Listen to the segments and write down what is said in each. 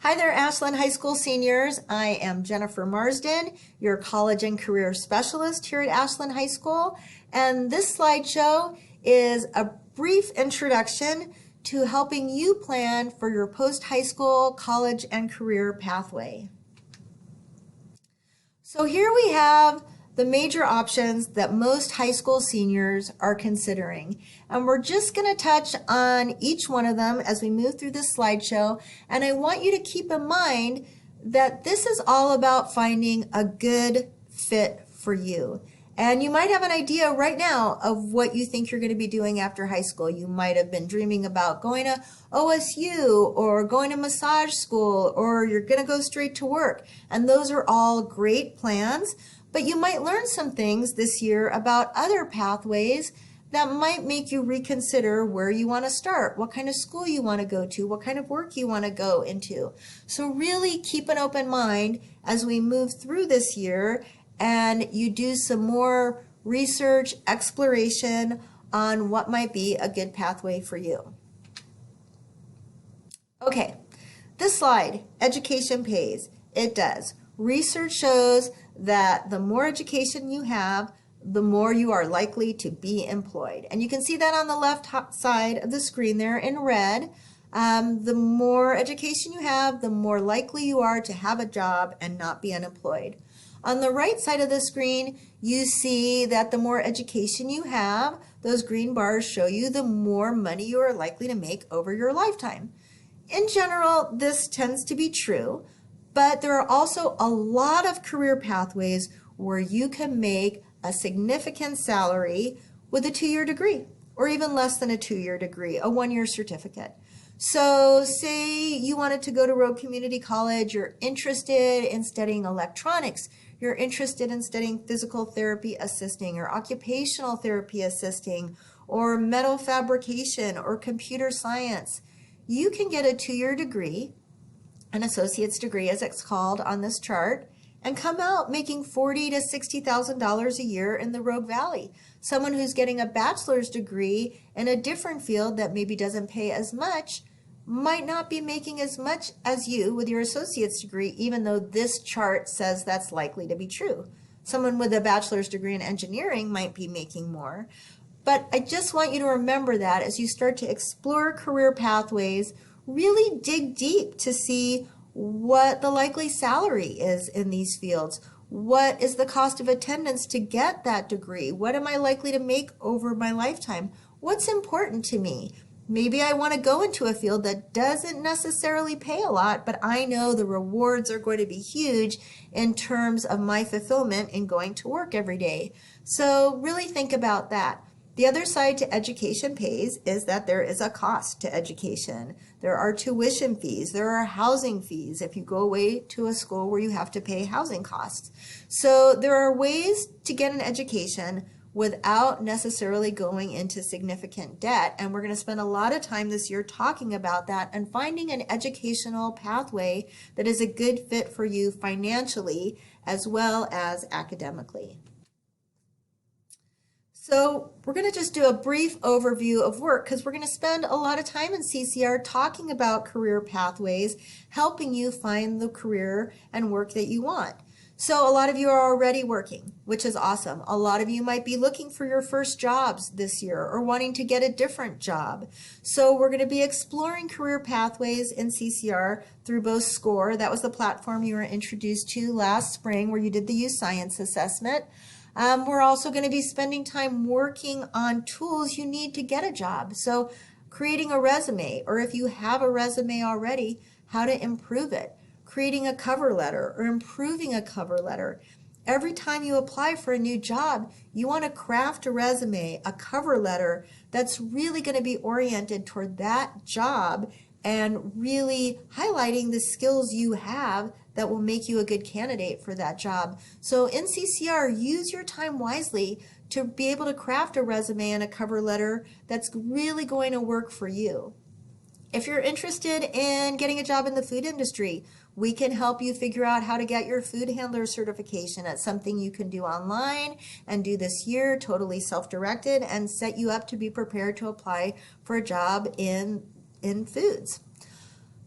Hi there, Ashland High School seniors. I am Jennifer Marsden, your college and career specialist here at Ashland High School. And this slideshow is a brief introduction to helping you plan for your post-high school, college, and career pathway. So here we have the major options that most high school seniors are considering. And we're just going to touch on each one of them as we move through this slideshow. And I want you to keep in mind that this is all about finding a good fit for you. And you might have an idea right now of what you think you're going to be doing after high school. You might have been dreaming about going to OSU or going to massage school, or you're going to go straight to work. And those are all great plans. But you might learn some things this year about other pathways that might make you reconsider where you want to start, what kind of school you want to go to, what kind of work you want to go into. So really keep an open mind as we move through this year and you do some more research, exploration on what might be a good pathway for you. Okay, this slide, education pays. It does. Research shows that the more education you have, the more you are likely to be employed. And you can see that on the left side of the screen there in red. The more education you have, the more likely you are to have a job and not be unemployed. On the right side of the screen, you see that the more education you have, those green bars show you the more money you are likely to make over your lifetime. In general, this tends to be true. But there are also a lot of career pathways where you can make a significant salary with a 2-year degree, or even less than a 2-year degree, a 1-year certificate. So say you wanted to go to Road Community College, you're interested in studying electronics, you're interested in studying physical therapy assisting or occupational therapy assisting or metal fabrication or computer science. You can get a 2-year degree, an associate's degree as it's called on this chart, and come out making $40,000 to $60,000 a year in the Rogue Valley. Someone who's getting a bachelor's degree in a different field that maybe doesn't pay as much might not be making as much as you with your associate's degree, even though this chart says that's likely to be true. Someone with a bachelor's degree in engineering might be making more. But I just want you to remember that as you start to explore career pathways, really dig deep to see what the likely salary is in these fields. What is the cost of attendance to get that degree? What am I likely to make over my lifetime? What's important to me? Maybe I want to go into a field that doesn't necessarily pay a lot, but I know the rewards are going to be huge in terms of my fulfillment in going to work every day. So really think about that. The other side to education pays is that there is a cost to education. There are tuition fees. There are housing fees if you go away to a school where you have to pay housing costs. So there are ways to get an education without necessarily going into significant debt. And we're going to spend a lot of time this year talking about that and finding an educational pathway that is a good fit for you financially as well as academically. So we're going to just do a brief overview of work because we're going to spend a lot of time in CCR talking about career pathways, helping you find the career and work that you want. So a lot of you are already working, which is awesome. A lot of you might be looking for your first jobs this year or wanting to get a different job. So we're going to be exploring career pathways in CCR through both SCORE. That was the platform you were introduced to last spring where you did the youth science assessment. We're also going to be spending time working on tools you need to get a job. So creating a resume, or if you have a resume already, how to improve it. Creating a cover letter or improving a cover letter. Every time you apply for a new job, you want to craft a resume, a cover letter that's really going to be oriented toward that job and really highlighting the skills you have that will make you a good candidate for that job. So in CCR, use your time wisely to be able to craft a resume and a cover letter that's really going to work for you. If you're interested in getting a job in the food industry, we can help you figure out how to get your food handler certification. That's something you can do online and do this year, totally self-directed, and set you up to be prepared to apply for a job in foods.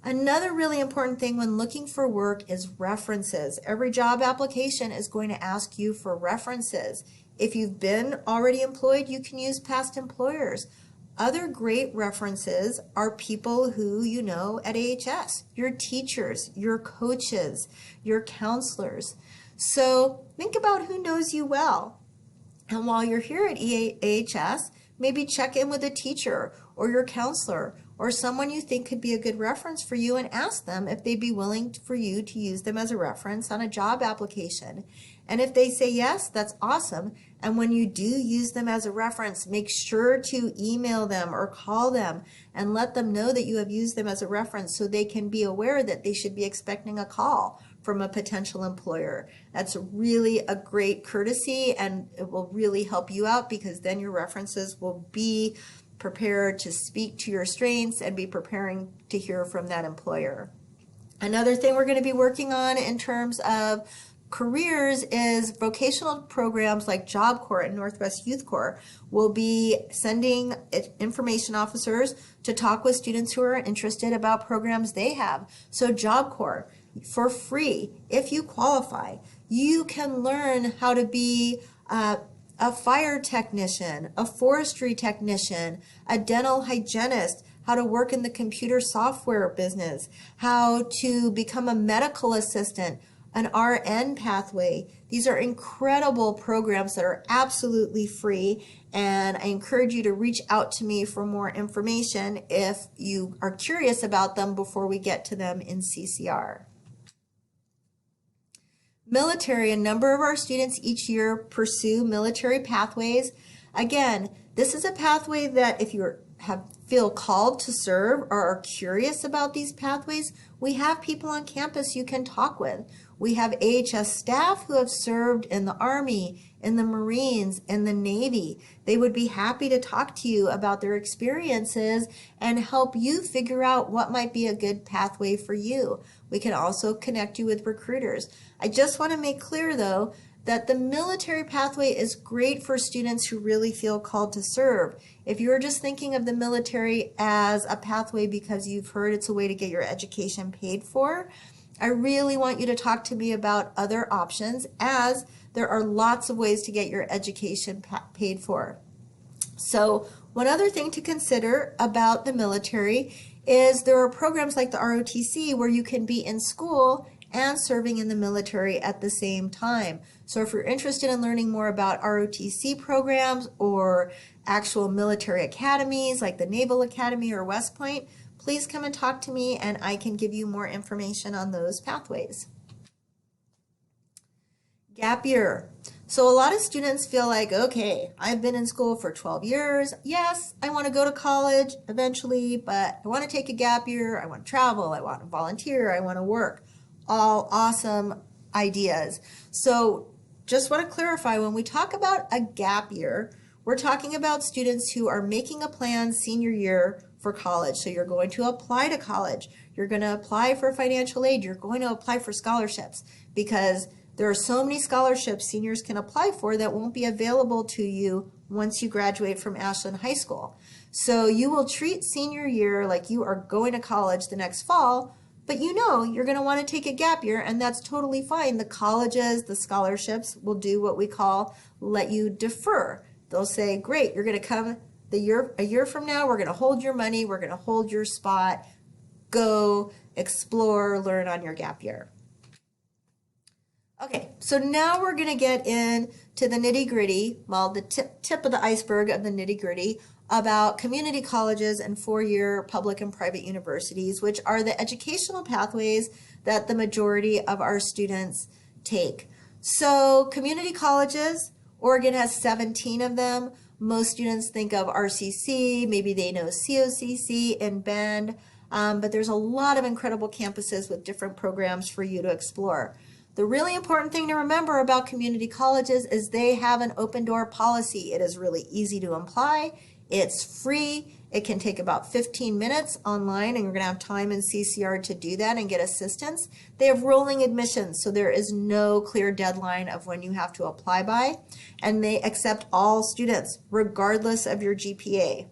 Another really important thing when looking for work is references. Every job application is going to ask you for references. If you've been already employed, you can use past employers. Other great references are people who you know at AHS, your teachers, your coaches, your counselors. So think about who knows you well. And while you're here at AHS, maybe check in with a teacher or your counselor or someone you think could be a good reference for you and ask them if they'd be willing for you to use them as a reference on a job application. And if they say yes, that's awesome. And when you do use them as a reference, make sure to email them or call them and let them know that you have used them as a reference so they can be aware that they should be expecting a call from a potential employer. That's really a great courtesy, and it will really help you out because then your references will be prepared to speak to your strengths and be preparing to hear from that employer. Another thing we're going to be working on in terms of careers is vocational programs like Job Corps and Northwest Youth Corps will be sending information officers to talk with students who are interested about programs they have. So Job Corps, for free, if you qualify, you can learn how to be a fire technician, a forestry technician, a dental hygienist, how to work in the computer software business, how to become a medical assistant, an RN pathway. These are incredible programs that are absolutely free, and I encourage you to reach out to me for more information if you are curious about them before we get to them in CCR. Military, a number of our students each year pursue military pathways. Again, this is a pathway that if you feel called to serve or are curious about these pathways, we have people on campus you can talk with. We have AHS staff who have served in the Army, in the Marines, in the Navy. They would be happy to talk to you about their experiences and help you figure out what might be a good pathway for you. We can also connect you with recruiters. I just want to make clear, though, that the military pathway is great for students who really feel called to serve. If you're just thinking of the military as a pathway because you've heard it's a way to get your education paid for, I really want you to talk to me about other options, as there are lots of ways to get your education paid for. So one other thing to consider about the military is there are programs like the ROTC where you can be in school and serving in the military at the same time. So if you're interested in learning more about ROTC programs or actual military academies like the Naval Academy or West Point, please come and talk to me and I can give you more information on those pathways. Gap year. So a lot of students feel like, okay, I've been in school for 12 years. Yes, I want to go to college eventually, but I want to take a gap year. I want to travel. I want to volunteer. I want to work. All awesome ideas. So just want to clarify, when we talk about a gap year, we're talking about students who are making a plan senior year for college. So you're going to apply to college. You're going to apply for financial aid. You're going to apply for scholarships because there are so many scholarships seniors can apply for that won't be available to you once you graduate from Ashland High School. So you will treat senior year like you are going to college the next fall, but you know you're going to want to take a gap year, and that's totally fine. The colleges, the scholarships will do what we call let you defer. They'll say, great, you're going to come a year from now, we're going to hold your money, we're going to hold your spot, go explore, learn on your gap year. Okay, so now we're going to get into the nitty-gritty, well, the tip of the iceberg of the nitty-gritty about community colleges and four-year public and private universities, which are the educational pathways that the majority of our students take. So community colleges, Oregon has 17 of them. Most students think of RCC, maybe they know COCC and Bend, but there's a lot of incredible campuses with different programs for you to explore. The really important thing to remember about community colleges is they have an open door policy. It is really easy to apply. It's free. It can take about 15 minutes online, and you're going to have time in CCR to do that and get assistance. They have rolling admissions, so there is no clear deadline of when you have to apply by, and they accept all students regardless of your GPA.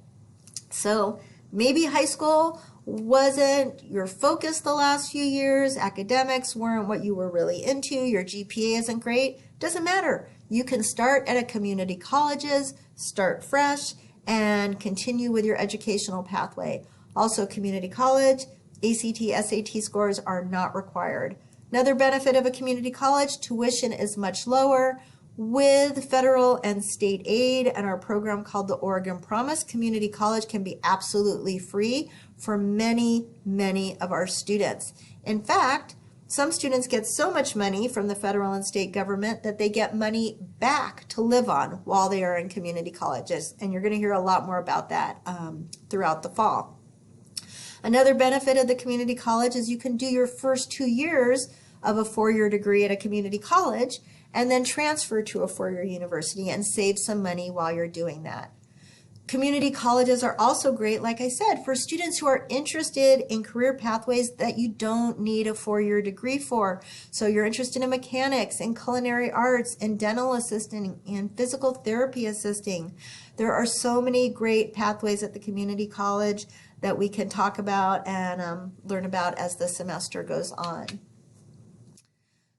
So maybe high school wasn't your focus the last few years, academics weren't what you were really into, your GPA isn't great, doesn't matter. You can start at a community colleges, start fresh, and continue with your educational pathway. Also, community college, ACT, SAT scores are not required. Another benefit of a community college, tuition is much lower. With federal and state aid and our program called the Oregon Promise, community college can be absolutely free for many, many of our students. In fact, some students get so much money from the federal and state government that they get money back to live on while they are in community colleges. And you're going to hear a lot more about that throughout the fall. Another benefit of the community college is you can do your first 2 years of a 4-year degree at a community college and then transfer to a 4-year university and save some money while you're doing that. Community colleges are also great, like I said, for students who are interested in career pathways that you don't need a 4-year degree for. So you're interested in mechanics, in culinary arts, in dental assisting, in physical therapy assisting. There are so many great pathways at the community college that we can talk about and learn about as the semester goes on.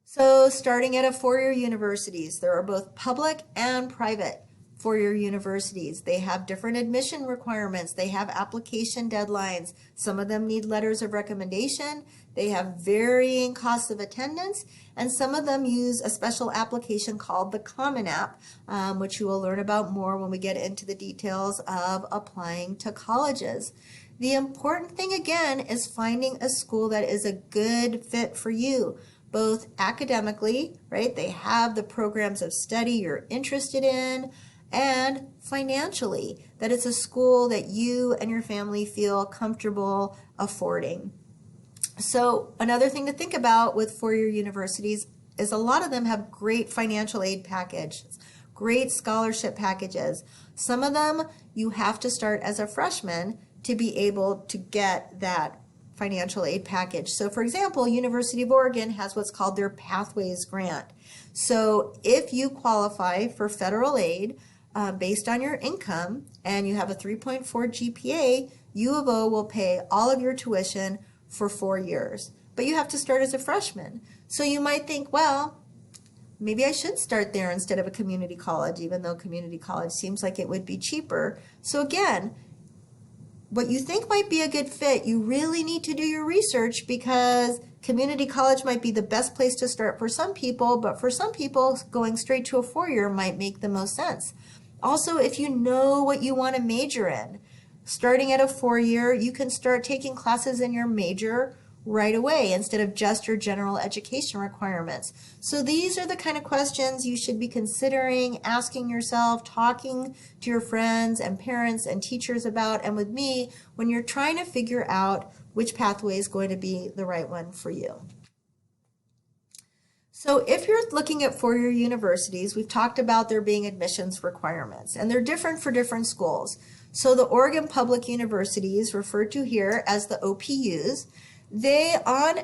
So starting at a 4-year universities, there are both public and private 4-year universities. They have different admission requirements. They have application deadlines. Some of them need letters of recommendation. They have varying costs of attendance, and some of them use a special application called the Common App, which you will learn about more when we get into the details of applying to colleges. The important thing again is finding a school that is a good fit for you, both academically, right? They have the programs of study you're interested in, and financially, that it's a school that you and your family feel comfortable affording. So another thing to think about with 4-year universities is a lot of them have great financial aid packages, great scholarship packages. Some of them you have to start as a freshman to be able to get that financial aid package. So for example, University of Oregon has what's called their Pathways Grant. So if you qualify for federal aid based on your income and you have a 3.4 GPA, U of O will pay all of your tuition for 4 years. But you have to start as a freshman. So you might think, well, maybe I should start there instead of a community college, even though community college seems like it would be cheaper. So again, what you think might be a good fit, you really need to do your research, because community college might be the best place to start for some people, but for some people, going straight to a 4-year might make the most sense. Also, if you know what you want to major in, starting at a 4-year, you can start taking classes in your major right away instead of just your general education requirements. So these are the kind of questions you should be considering, asking yourself, talking to your friends and parents and teachers about, and with me, when you're trying to figure out which pathway is going to be the right one for you. So if you're looking at 4-year universities, we've talked about there being admissions requirements, and they're different for different schools. So the Oregon Public Universities, referred to here as the OPUs, they, on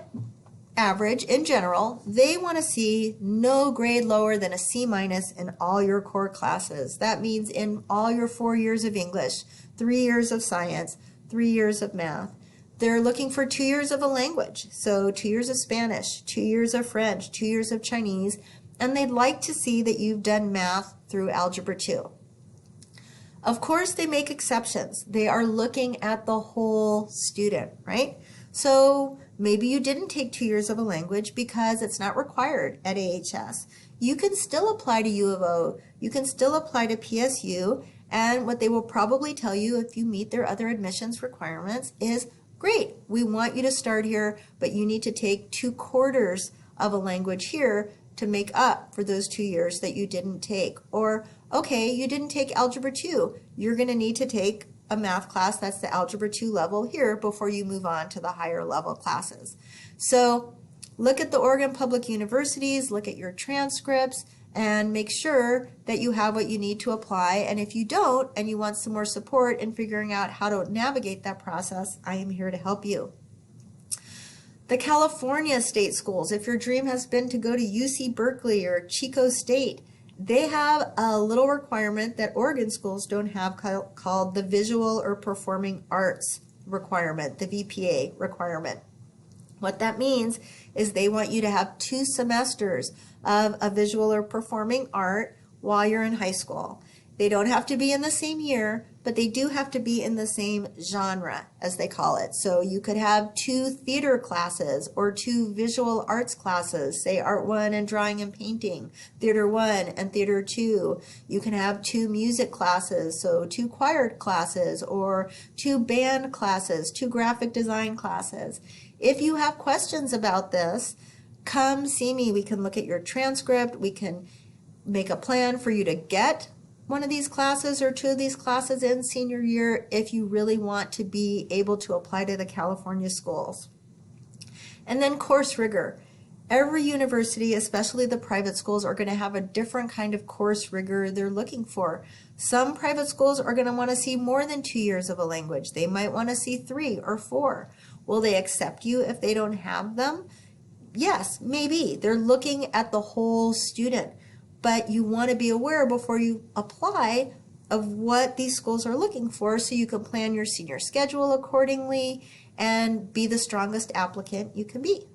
average, in general, they want to see no grade lower than a C- in all your core classes. That means in all your 4 years of English, 3 years of science, 3 years of math. They're looking for 2 years of a language, so 2 years of Spanish, 2 years of French, 2 years of Chinese, and they'd like to see that you've done math through Algebra 2. Of course, they make exceptions. They are looking at the whole student, right? So maybe you didn't take 2 years of a language because it's not required at AHS. You can still apply to U of O. You can still apply to PSU, and what they will probably tell you if you meet their other admissions requirements is, great, we want you to start here, but you need to take 2/4 of a language here to make up for those 2 years that you didn't take. Or, okay, you didn't take Algebra 2. You're going to need to take a math class that's the Algebra 2 level here before you move on to the higher level classes. So look at the Oregon Public Universities, look at your transcripts, and make sure that you have what you need to apply. And if you don't, and you want some more support in figuring out how to navigate that process, I am here to help you. The California state schools, if your dream has been to go to UC Berkeley or Chico State, they have a little requirement that Oregon schools don't have called the visual or performing arts requirement, the VPA requirement. What that means is they want you to have 2 semesters of a visual or performing art while you're in high school. They don't have to be in the same year, but they do have to be in the same genre, as they call it. So you could have 2 theater classes or 2 visual arts classes, say Art 1 and Drawing and Painting, Theater 1 and Theater 2. You can have 2 music classes, so 2 choir classes, or 2 band classes, 2 graphic design classes. If you have questions about this, come see me. We can look at your transcript. We can make a plan for you to get one of these classes or 2 of these classes in senior year if you really want to be able to apply to the California schools. And then course rigor. Every university, especially the private schools, are going to have a different kind of course rigor they're looking for. Some private schools are going to want to see more than 2 years of a language. They might want to see 3 or 4. Will they accept you if they don't have them? Yes, maybe. They're looking at the whole student. But you want to be aware before you apply of what these schools are looking for so you can plan your senior schedule accordingly and be the strongest applicant you can be.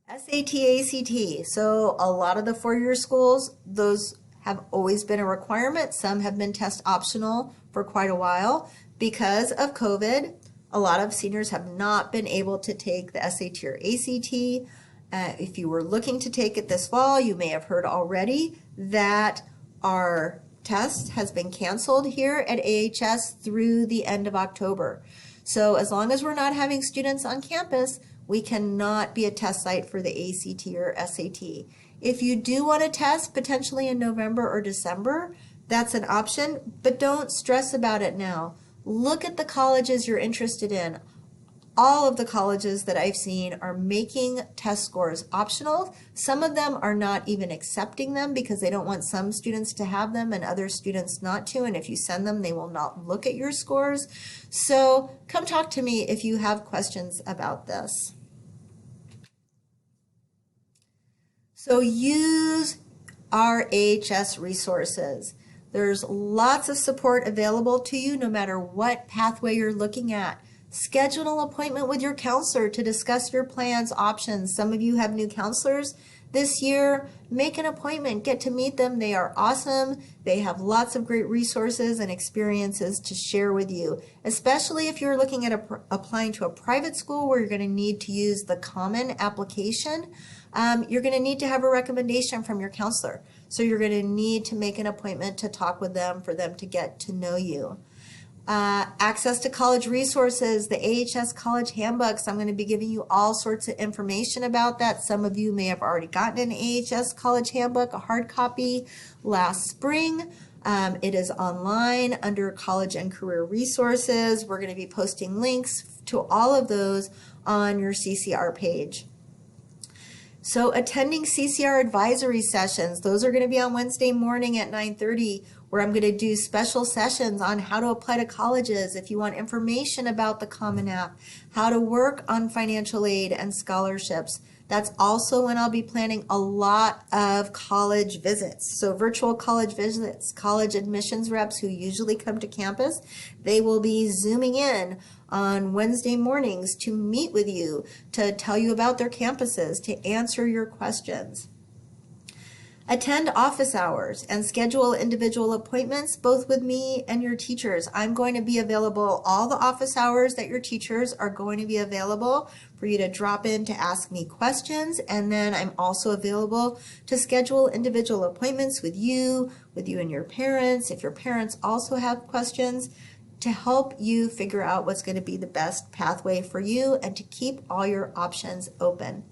SAT, ACT. So a lot of the 4-year schools, those have always been a requirement. Some have been test optional for quite a while. Because of COVID, a lot of seniors have not been able to take the SAT or ACT. If you were looking to take it this fall, you may have heard already that our test has been canceled here at AHS through the end of October. So as long as we're not having students on campus, we cannot be a test site for the ACT or SAT. If you do want to test potentially in November or December, that's an option, but don't stress about it now. Look at the colleges you're interested in. All of the colleges that I've seen are making test scores optional. Some of them are not even accepting them because they don't want some students to have them and other students not to. And if you send them, they will not look at your scores. So come talk to me if you have questions about this. So use our AHS resources. There's lots of support available to you no matter what pathway you're looking at. Schedule an appointment with your counselor to discuss your plans, options. Some of you have new counselors this year. Make an appointment. Get to meet them. They are awesome. They have lots of great resources and experiences to share with you, especially if you're looking at applying to a private school where you're going to need to use the common application. You're going to need to have a recommendation from your counselor. So you're going to need to make an appointment to talk with them for them to get to know you. Access to college resources, the AHS college handbooks. I'm going to be giving you all sorts of information about that. Some of you may have already gotten an AHS college handbook, a hard copy, last spring. It is online under college and career resources. We're going to be posting links to all of those on your CCR page. So attending CCR advisory sessions, those are going to be on Wednesday morning at 9:30, where I'm going to do special sessions on how to apply to colleges. If you want information about the Common App, how to work on financial aid and scholarships. That's also when I'll be planning a lot of college visits. So virtual college visits, college admissions reps who usually come to campus, they will be Zooming in on Wednesday mornings to meet with you, to tell you about their campuses, to answer your questions. Attend office hours and schedule individual appointments both with me and your teachers. I'm going to be available all the office hours that your teachers are going to be available for you to drop in to ask me questions. And then I'm also available to schedule individual appointments with you and your parents, if your parents also have questions, to help you figure out what's going to be the best pathway for you and to keep all your options open.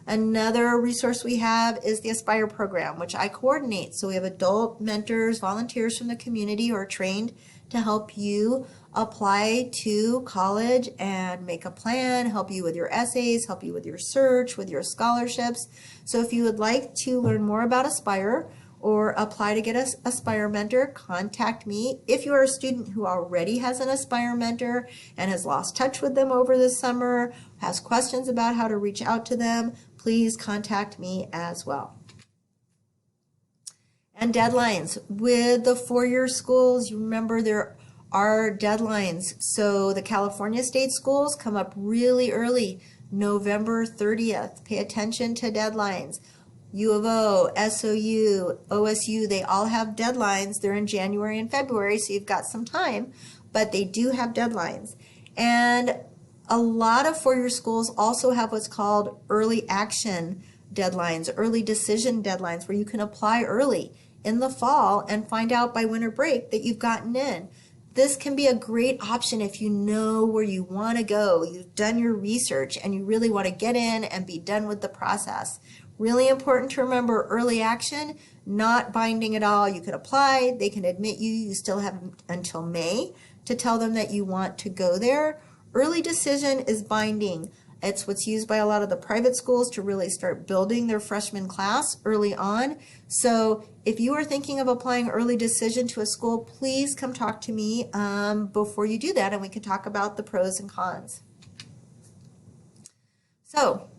Another resource we have is the Aspire program, which I coordinate. So we have adult mentors, volunteers from the community who are trained to help you apply to college and make a plan, help you with your essays, help you with your search, with your scholarships. So if you would like to learn more about Aspire or apply to get an Aspire mentor, contact me. If you are a student who already has an Aspire mentor and has lost touch with them over the summer, has questions about how to reach out to them, please contact me as well. And deadlines. With the 4-year schools, you remember there our deadlines. So the California state schools come up really early, November 30th. Pay attention to deadlines. U of O, SOU, OSU, they all have deadlines. They're in January and February, so you've got some time, but they do have deadlines. And a lot of four-year schools also have what's called early action deadlines, early decision deadlines, where you can apply early in the fall and find out by winter break that you've gotten in. This can be a great option if you know where you want to go, you've done your research, and you really want to get in and be done with the process. Really important to remember, early action, not binding at all. You could apply, they can admit you, you still have until May to tell them that you want to go there. Early decision is binding. It's what's used by a lot of the private schools to really start building their freshman class early on. So if you are thinking of applying early decision to a school, please come talk to me before you do that, and we can talk about the pros and cons. So,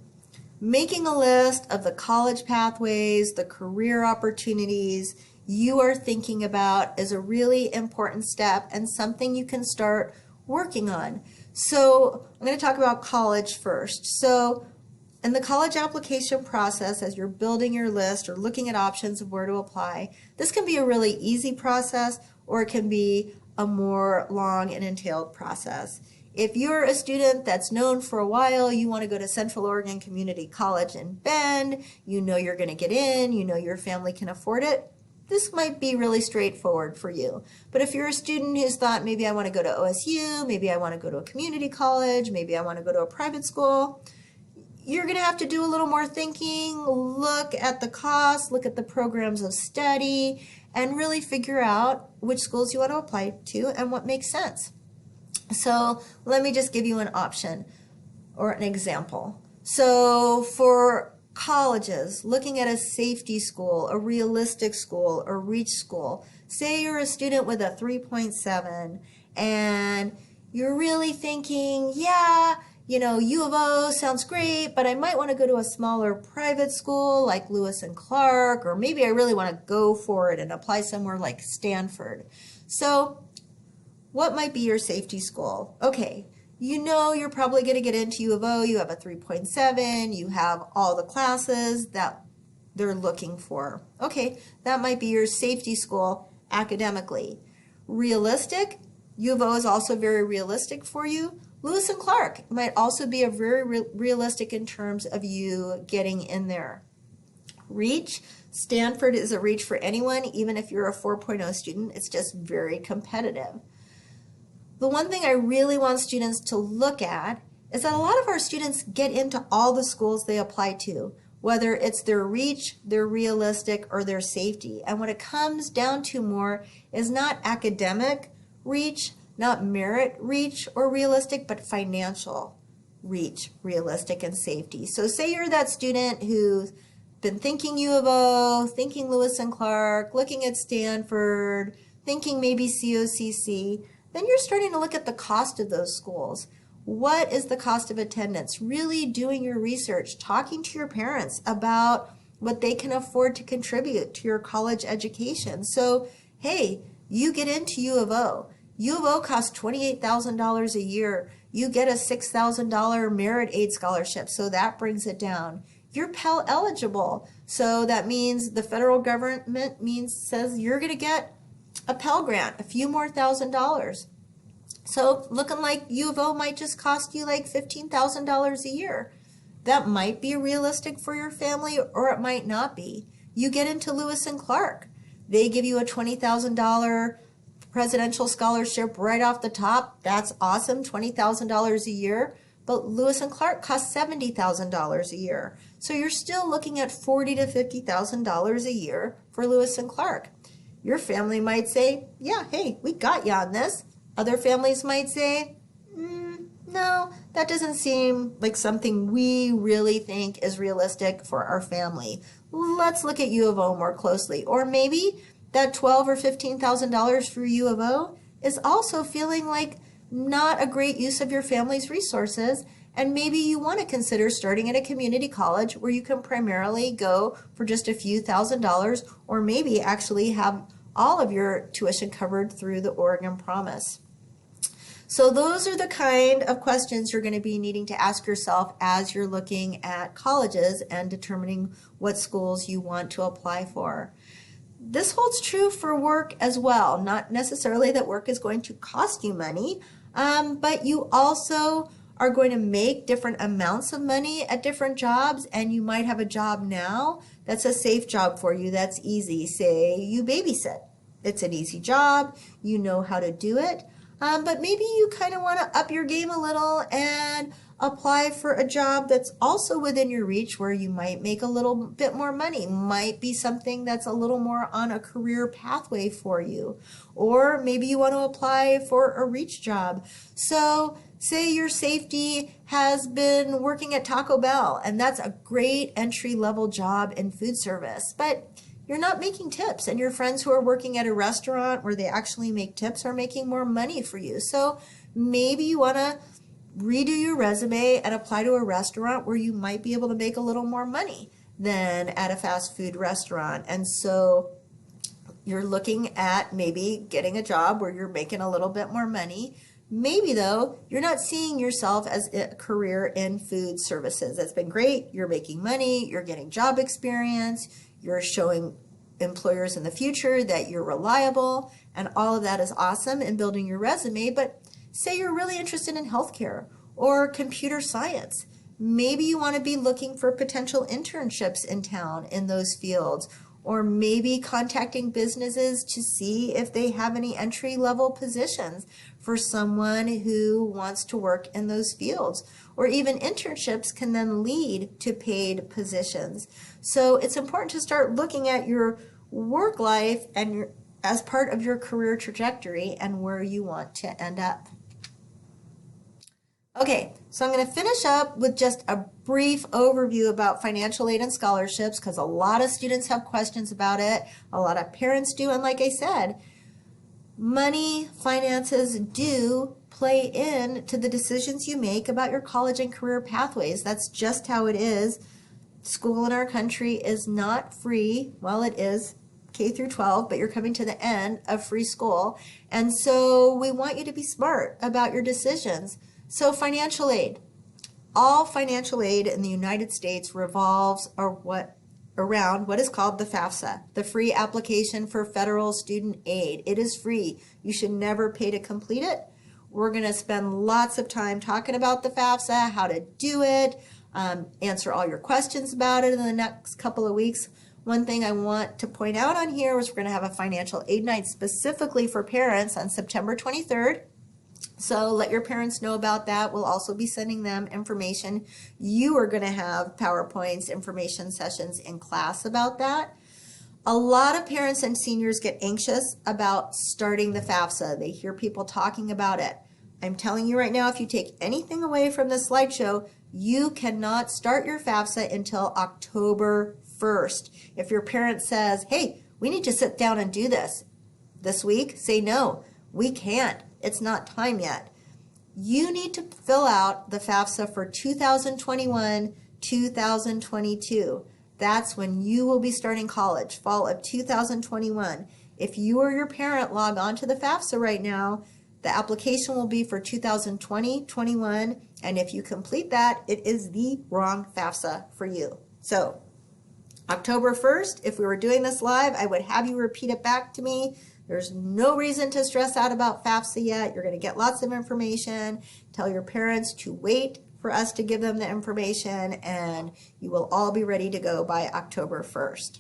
making a list of the college pathways, the career opportunities you are thinking about is a really important step and something you can start working on. So I'm going to talk about college first. So in the college application process, as you're building your list or looking at options of where to apply, this can be a really easy process, or it can be a more long and entailed process. If you're a student that's known for a while, you want to go to Central Oregon Community College in Bend, you know you're going to get in, you know your family can afford it, this might be really straightforward for you. But if you're a student who's thought, maybe I want to go to OSU, maybe I want to go to a community college, maybe I want to go to a private school, you're going to have to do a little more thinking, look at the costs, look at the programs of study, and really figure out which schools you want to apply to and what makes sense. So let me just give you an option or an example. So for colleges, looking at a safety school, a realistic school, a reach school, say you're a student with a 3.7 and you're really thinking, yeah, you know, U of O sounds great, but I might want to go to a smaller private school like Lewis and Clark, or maybe I really want to go for it and apply somewhere like Stanford. So what might be your safety school? Okay, you know you're probably going to get into U of O, you have a 3.7, you have all the classes that they're looking for. Okay, that might be your safety school academically. Realistic, U of O is also very realistic for you. Lewis and Clark might also be a very realistic in terms of you getting in there. Reach, Stanford is a reach for anyone, even if you're a 4.0 student. It's just very competitive. The one thing I really want students to look at is that a lot of our students get into all the schools they apply to, whether it's their reach, their realistic, or their safety. And what it comes down to more is not academic reach, not merit reach or realistic, but financial reach, realistic, and safety. So say you're that student who's been thinking U of O, thinking Lewis and Clark, looking at Stanford, thinking maybe COCC, then you're starting to look at the cost of those schools. What is the cost of attendance? Really doing your research, talking to your parents about what they can afford to contribute to your college education. So, hey, you get into U of O. U of O costs $28,000 a year. You get a $6,000 merit aid scholarship, so that brings it down. You're Pell eligible, so that means the federal government says you're going to get a Pell Grant, a few more $1,000. So looking like U of O might just cost you like $15,000 a year. That might be realistic for your family, or it might not be. You get into Lewis and Clark. They give you a $20,000 presidential scholarship right off the top. That's awesome, $20,000 a year. But Lewis and Clark costs $70,000 a year. So you're still looking at $40,000 to $50,000 a year for Lewis and Clark. Your family might say, yeah, hey, we got you on this. Other families might say, no, that doesn't seem like something we really think is realistic for our family. Let's look at U of O more closely. Or maybe that $12,000 or $15,000 for U of O is also feeling like not a great use of your family's resources, and maybe you want to consider starting at a community college where you can primarily go for just a few $1,000s, or maybe actually have all of your tuition covered through the Oregon Promise. So those are the kind of questions you're going to be needing to ask yourself as you're looking at colleges and determining what schools you want to apply for. This holds true for work as well. Not necessarily that work is going to cost you money, but you also are going to make different amounts of money at different jobs, and you might have a job now that's a safe job for you, that's easy. Say you babysit. It's an easy job, you know how to do it, but maybe you kind of want to up your game a little and apply for a job that's also within your reach where you might make a little bit more money, might be something that's a little more on a career pathway for you, or maybe you want to apply for a reach job. So say your safety has been working at Taco Bell, and that's a great entry-level job in food service, but you're not making tips, and your friends who are working at a restaurant where they actually make tips are making more money for you. So maybe you want to redo your resume and apply to a restaurant where you might be able to make a little more money than at a fast food restaurant. And so you're looking at maybe getting a job where you're making a little bit more money. Maybe, though, you're not seeing yourself as a career in food services. That's been great. You're making money. You're getting job experience. You're showing employers in the future that you're reliable. And all of that is awesome in building your resume. But say you're really interested in healthcare or computer science. Maybe you want to be looking for potential internships in town in those fields, or maybe contacting businesses to see if they have any entry-level positions for someone who wants to work in those fields. Or even internships can then lead to paid positions. So it's important to start looking at your work life and as part of your career trajectory and where you want to end up. Okay, so I'm going to finish up with just a brief overview about financial aid and scholarships because a lot of students have questions about it. A lot of parents do. And like I said, money, finances do play in to the decisions you make about your college and career pathways. That's just how it is. School in our country is not free. Well, it is K through 12, but you're coming to the end of free school. And so we want you to be smart about your decisions. So financial aid. All financial aid in the United States revolves around what is called the FAFSA, the Free Application for Federal Student Aid. It is free. You should never pay to complete it. We're going to spend lots of time talking about the FAFSA, how to do it, answer all your questions about it in the next couple of weeks. One thing I want to point out on here is we're going to have a financial aid night specifically for parents on September 23rd. So let your parents know about that. We'll also be sending them information. You are going to have PowerPoints, information sessions in class about that. A lot of parents and seniors get anxious about starting the FAFSA. They hear people talking about it. I'm telling you right now, if you take anything away from this slideshow, you cannot start your FAFSA until October 1st. If your parent says, hey, we need to sit down and do this week, say no, we can't. It's not time yet. You need to fill out the FAFSA for 2021-2022. That's when you will be starting college, fall of 2021. If you or your parent log on to the FAFSA right now, the application will be for 2020-21, and if you complete that, it is the wrong FAFSA for you. So, October 1st, if we were doing this live, I would have you repeat it back to me. There's no reason to stress out about FAFSA yet. You're going to get lots of information. Tell your parents to wait for us to give them the information, and you will all be ready to go by October 1st.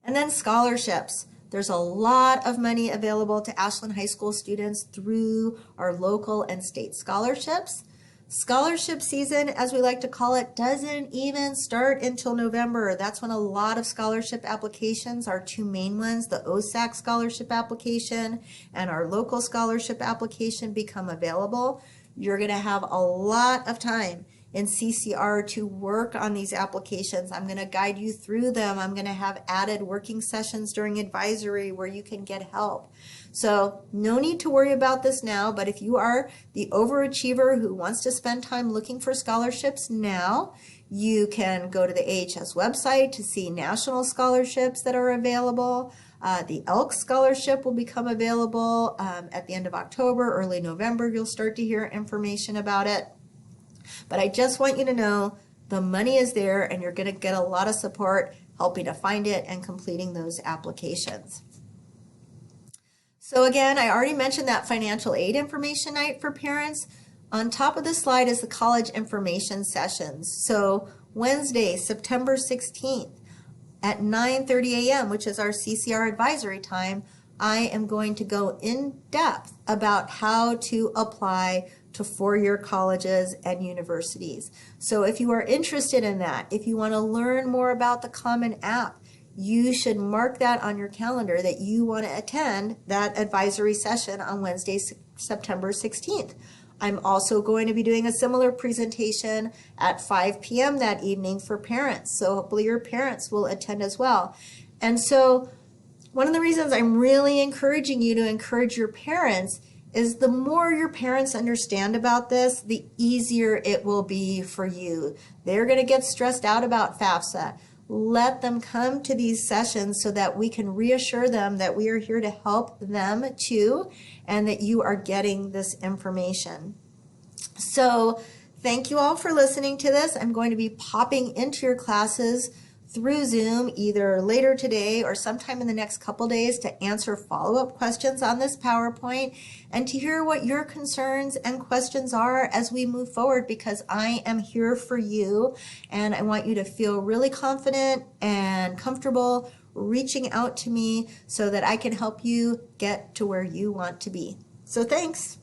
And then scholarships. There's a lot of money available to Ashland High School students through our local and state scholarships. Scholarship season, as we like to call it, doesn't even start until November. That's when a lot of scholarship applications, our two main ones, the OSAC scholarship application and our local scholarship application, become available. You're going to have a lot of time in CCR to work on these applications. I'm going to guide you through them. I'm going to have added working sessions during advisory where you can get help. So no need to worry about this now, but if you are the overachiever who wants to spend time looking for scholarships now, you can go to the AHS website to see national scholarships that are available. The Elk Scholarship will become available at the end of October, early November. You'll start to hear information about it. But I just want you to know the money is there and you're going to get a lot of support helping to find it and completing those applications. So again, I already mentioned that financial aid information night for parents. On top of the slide is the college information sessions. So Wednesday, September 16th at 9:30 a.m., which is our CCR advisory time, I am going to go in depth about how to apply to four-year colleges and universities. So if you are interested in that, if you want to learn more about the Common App, you should mark that on your calendar that you want to attend that advisory session on Wednesday, September 16th. I'm also going to be doing a similar presentation at 5 p.m. that evening for parents. So hopefully your parents will attend as well. And so one of the reasons I'm really encouraging you to encourage your parents is the more your parents understand about this, the easier it will be for you. They're going to get stressed out about FAFSA. Let them come to these sessions so that we can reassure them that we are here to help them too, and that you are getting this information. So thank you all for listening to this. I'm going to be popping into your classes through Zoom either later today or sometime in the next couple days to answer follow-up questions on this PowerPoint and to hear what your concerns and questions are as we move forward, because I am here for you and I want you to feel really confident and comfortable reaching out to me so that I can help you get to where you want to be. So thanks.